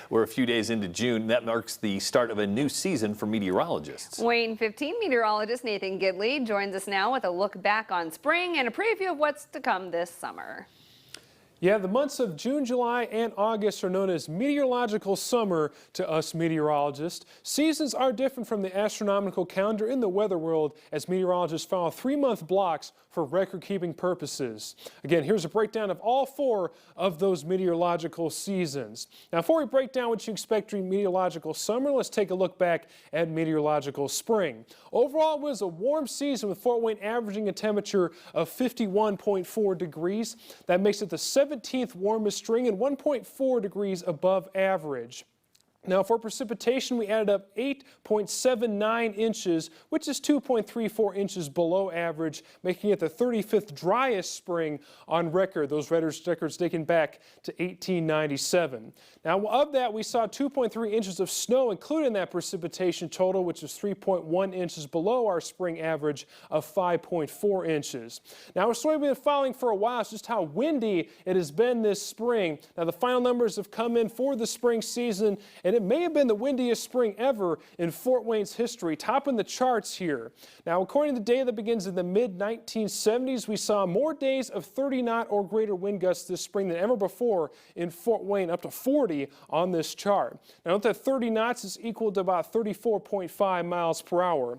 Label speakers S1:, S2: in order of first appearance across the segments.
S1: We're a few days into June. That marks the start of a new season for meteorologists.
S2: WANE 15 meteorologist Nathan Gidley joins us now with a look back on spring and a preview of what's to come this summer.
S3: Yeah, the months of June, July, and August are known as meteorological summer to us meteorologists. Seasons are different from the astronomical calendar in the weather world, as meteorologists follow 3-month blocks for record-keeping purposes. Again, here's a breakdown of all 4 of those meteorological seasons. Now, before we break down what you expect during meteorological summer, let's take a look back at meteorological spring. Overall, it was a warm season with Fort Wayne averaging a temperature of 51.4 degrees. That makes it the 17th warmest spring and 1.4 degrees above average. Now, for precipitation, we added up 8.79 inches, which is 2.34 inches below average, making it the 35th driest spring on record. Those records dating back to 1897. Now, of that, we saw 2.3 inches of snow included in that precipitation total, which is 3.1 inches below our spring average of 5.4 inches. Now, a story we've been following for a while is just how windy it has been this spring. Now, the final numbers have come in for the spring season, and it may have been the windiest spring ever in Fort Wayne's history, topping the charts here. Now, according to data that begins in the mid-1970s, we saw more days of 30 knot or greater wind gusts this spring than ever before in Fort Wayne, up to 40 on this chart. Now, note that 30 knots is equal to about 34.5 miles per hour.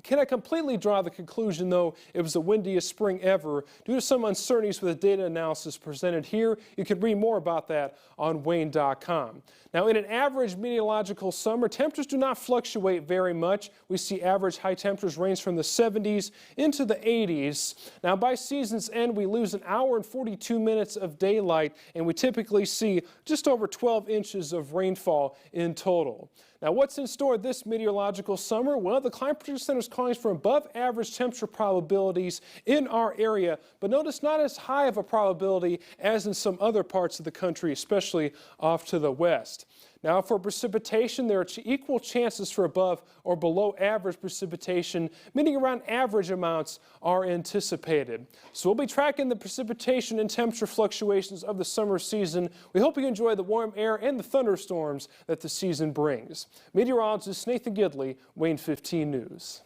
S3: Cannot completely draw the conclusion, though, it was the windiest spring ever due to some uncertainties with the data analysis presented here. You can read more about that on WANE.com. Now, in an average meteorological summer, temperatures do not fluctuate very much. We see average high temperatures range from the 70s into the 80s. Now, by season's end, we lose an hour and 42 minutes of daylight, and we typically see just over 12 inches of rainfall in total. Now, what's in store this meteorological summer? Well, the Climate Prediction Center is calling for above average temperature probabilities in our area, but notice not as high of a probability as in some other parts of the country, especially off to the west. Now, for precipitation, there are equal chances for above or below average precipitation, meaning around average amounts are anticipated. So we'll be tracking the precipitation and temperature fluctuations of the summer season. We hope you enjoy the warm air and the thunderstorms that the season brings. Meteorologist Nathan Gidley, WANE 15 News.